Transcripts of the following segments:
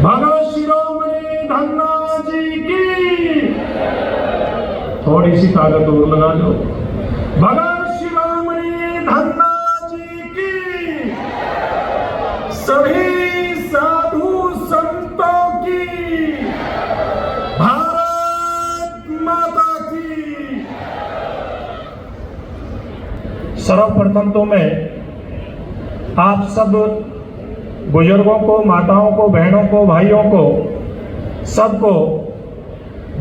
भगत शिरोमणि धन्ना जी की थोड़ी सी ताकत और लगा दो। भगत शिरोमणि धन्ना जी की, सभी साधु संतों की, भारत माता की। सर्वप्रथम तो मैं आप सब बुजुर्गों को, माताओं को, बहनों को, भाइयों को, सबको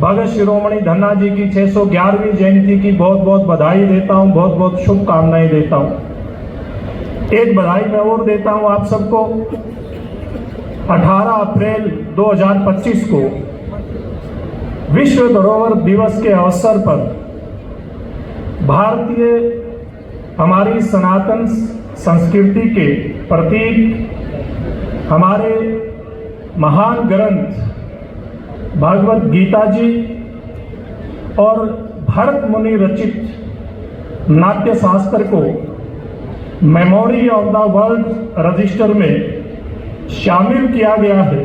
भगत शिरोमणि धन्ना जी की 611वीं जयंती की बहुत बहुत बधाई देता हूं, बहुत बहुत शुभकामनाएं देता हूं। एक बधाई मैं और देता हूं आप सबको। 18 अप्रैल 2025 को विश्व धरोहर दिवस के अवसर पर भारतीय हमारी सनातन संस्कृति के प्रतीक हमारे महान ग्रंथ भगवत गीता जी और भरत मुनि रचित नाट्य शास्त्र को memory of the world register में शामिल किया गया है।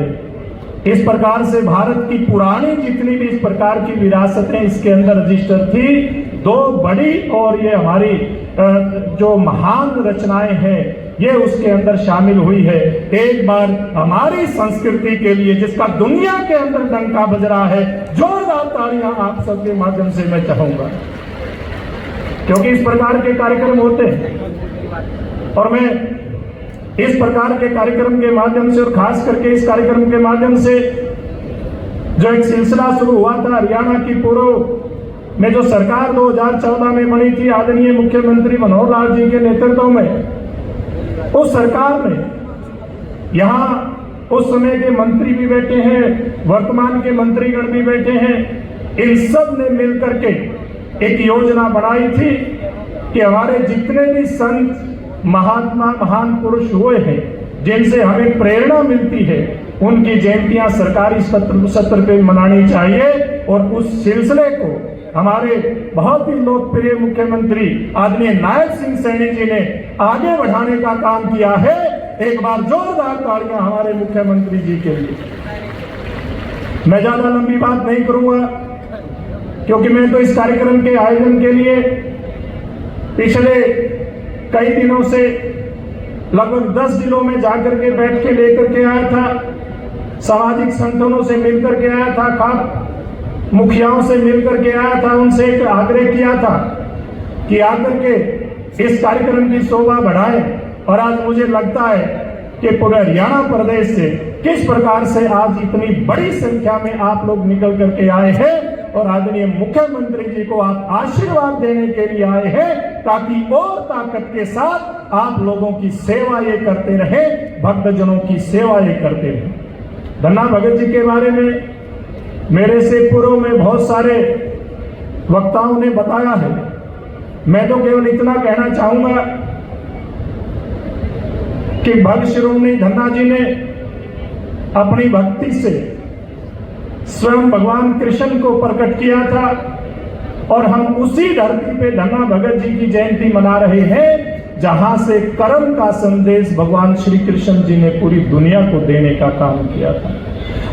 इस प्रकार से भारत की पुरानी जितनी भी इस प्रकार की विरासतें इसके अंदर रजिस्टर थी, दो बड़ी और ये हमारी जो महान रचनाएं हैं ये उसके अंदर शामिल हुई है। एक बार हमारी संस्कृति के लिए जिसका दुनिया के अंदर डंका बज रहा है, जोरदार तालियां आप सबके माध्यम से मैं चाहूंगा, क्योंकि इस प्रकार के कार्यक्रम होते हैं और मैं इस प्रकार के कार्यक्रम के माध्यम से और खास करके इस कार्यक्रम के माध्यम से जो एक सिलसिला शुरू हुआ था हरियाणा की पूर्व में जो सरकार 2014 में बनी थी आदरणीय मुख्यमंत्री मनोहर लाल जी के नेतृत्व में, उस सरकार में यहाँ उस समय के मंत्री भी बैठे हैं, वर्तमान के मंत्रीगण भी बैठे हैं, इन सब ने मिलकर के एक योजना बनाई थी कि हमारे जितने भी संत महात्मा महान पुरुष हुए हैं जिनसे हमें प्रेरणा मिलती है, उनकी जयंतियां सरकारी सत्र पे मनानी चाहिए। और उस सिलसिले को हमारे बहुत ही लोकप्रिय मुख्यमंत्री आदरणीय नायब सिंह सैनी जी ने आगे बढ़ाने का काम किया है। एक बार जोरदार तालियां हमारे मुख्यमंत्री जी के लिए। मैं ज्यादा लंबी बात नहीं करूंगा क्योंकि मैं तो इस कार्यक्रम के आयोजन के लिए पिछले कई दिनों से लगभग 10 जिलों में जाकर के बैठ के लेकर के आया था, सामाजिक संगठनों से मिलकर के आया था, खास मुखियाओं से मिलकर के आया था, उनसे एक आग्रह किया था कि आकर के इस कार्यक्रम की शोभा बढ़ाएं। और आज मुझे लगता है कि पूरे हरियाणा प्रदेश से किस प्रकार से आज इतनी बड़ी संख्या में आप लोग निकल करके आए हैं और आदरणीय मुख्यमंत्री जी को आप आशीर्वाद देने के लिए आए हैं, ताकि और ताकत के साथ आप लोगों की सेवा ये करते रहे, भक्तजनों की सेवा ये करते रहे। धन्ना भगत जी के बारे में मेरे से पूर्व में बहुत सारे वक्ताओं ने बताया है। मैं तो केवल इतना कहना चाहूंगा कि भगत शिरोमणि धन्ना जी ने अपनी भक्ति से स्वयं भगवान कृष्ण को प्रकट किया था और हम उसी धरती पे धन्ना भगत जी की जयंती मना रहे हैं जहां से कर्म का संदेश भगवान श्री कृष्ण जी ने पूरी दुनिया को देने का काम किया था।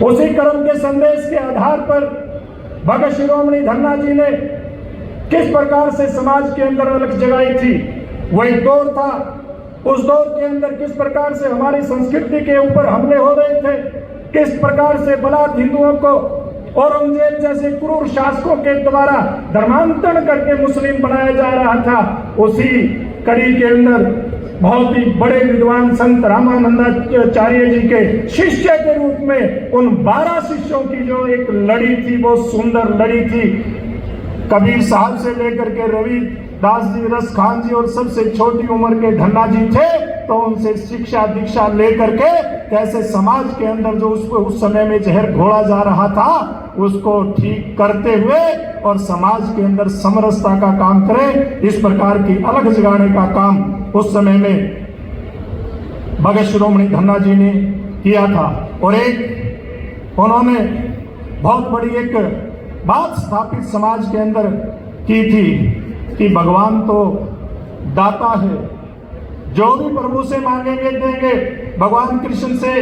उसी कर्म के संदेश के आधार पर भगत शिरोमणि धन्ना जी ने किस प्रकार से समाज के अंदर अलग जगाई थी, वही दौर था। उस दौर के अंदर किस प्रकार से हमारी संस्कृति के ऊपर हमले हो रहे थे, किस प्रकार से बलात् हिंदुओं को औरंगजेब जैसे क्रूर शासकों के द्वारा धर्मांतरण करके मुस्लिम बनाया जा रहा था। उसी कड़ी के अंदर बहुत ही बड़े विद्वान संत रामानंदाचार्य जी के शिष्य के रूप में उन 12 शिष्यों की जो एक लड़ी थी, वो सुंदर लड़ी थी। कबीर साहब से लेकर के रविदास जी, रस खान जी और सबसे छोटी उम्र के धन्ना जी थे, तो उनसे शिक्षा दीक्षा लेकर के कैसे समाज के अंदर जो उस समय में जहर घोड़ा जा रहा था उसको ठीक करते हुए और समाज के अंदर समरसता का काम करें, इस प्रकार की अलग जगाने का काम उस समय में भगत शिरोमणि धन्ना जी ने किया था। और एक उन्होंने बहुत बड़ी एक बात स्थापित समाज के अंदर की थी कि भगवान तो दाता है, जो भी प्रभु से मांगेंगे देंगे। भगवान कृष्ण से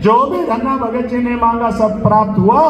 जो भी धन्ना भगत जी ने मांगा सब प्राप्त हुआ,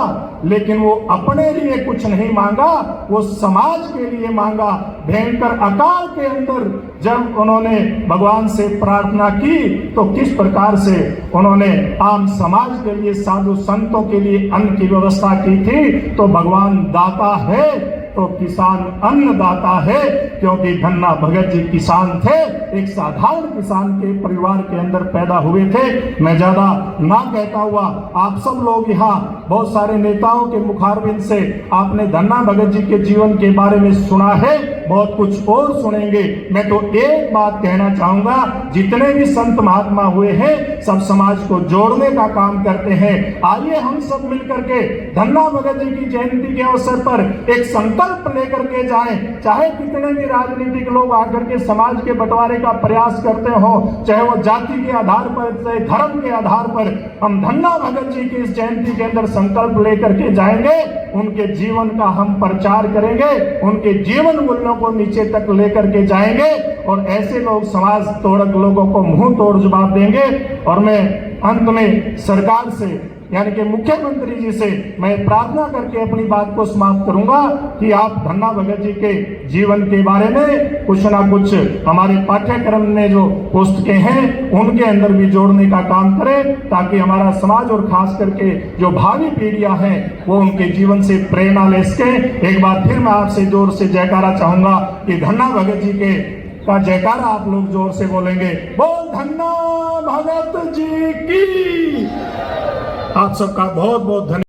लेकिन वो अपने लिए कुछ नहीं मांगा, वो समाज के लिए मांगा। भयंकर अकाल के अंदर जब उन्होंने भगवान से प्रार्थना की तो किस प्रकार से उन्होंने आम समाज के लिए, साधु संतों के लिए अन्न की व्यवस्था की थी। तो भगवान दाता है तो किसान अन्नदाता है, क्योंकि धन्ना भगत जी किसान थे, एक साधारण किसान के परिवार के अंदर पैदा हुए थे। मैं ज्यादा ना कहता हुआ, आप सब लोग यहाँ बहुत सारे नेताओं के मुखारबिंद से आपने धन्ना भगत जी के जीवन के बारे में सुना है, बहुत कुछ और सुनेंगे। मैं तो एक बात कहना चाहूंगा, जितने भी संत महात्मा हुए हैं सब समाज को जोड़ने का काम करते हैं। आइए हम सब मिलकर के धन्ना भगत जी की जयंती के अवसर पर एक संकल्प लेकर के जाएं। चाहे कितने भी राजनीतिक लोग आकर के समाज के बंटवारे का प्रयास करते हो, चाहे वो जाति के आधार पर, चाहे धर्म के आधार पर, हम धन्ना भगत जी की इस जयंती के अंदर संकल्प लेकर के जाएंगे। उनके जीवन का हम प्रचार करेंगे, उनके जीवन मूल्यों को नीचे तक लेकर के जाएंगे और ऐसे लोग समाज तोड़क लोगों को मुंह तोड़ जवाब देंगे। और मैं अंत में सरकार से यानी कि मुख्यमंत्री जी से मैं प्रार्थना करके अपनी बात को समाप्त करूंगा कि आप धन्ना भगत जी के जीवन के बारे में कुछ ना कुछ हमारे पाठ्यक्रम में जो पुस्तकें हैं उनके अंदर भी जोड़ने का काम करें, ताकि हमारा समाज और खास करके जो भावी पीढ़ियां हैं वो उनके जीवन से प्रेरणा ले सके। एक बार फिर मैं आपसे जोर से जयकारा चाहूंगा कि धन्ना भगत जी के का जयकारा आप लोग जोर से बोलेंगे, बोल धन्ना भगत जी की। आप सबका बहुत बहुत धन्यवाद।